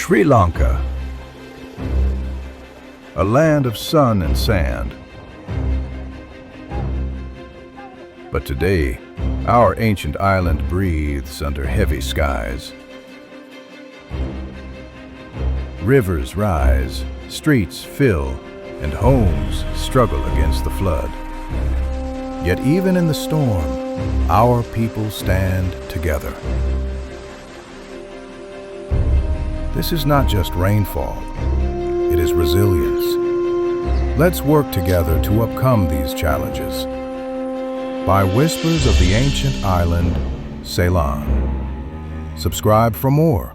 Sri Lanka, a land of sun and sand. But today, our ancient island breathes under heavy skies. Rivers rise, streets fill, and homes struggle against the flood. Yet even in the storm, our people stand together. This is not just rainfall, it is resilience. Let's work together to overcome these challenges. By Whispers of the Ancient Island, Ceylon. Subscribe for more.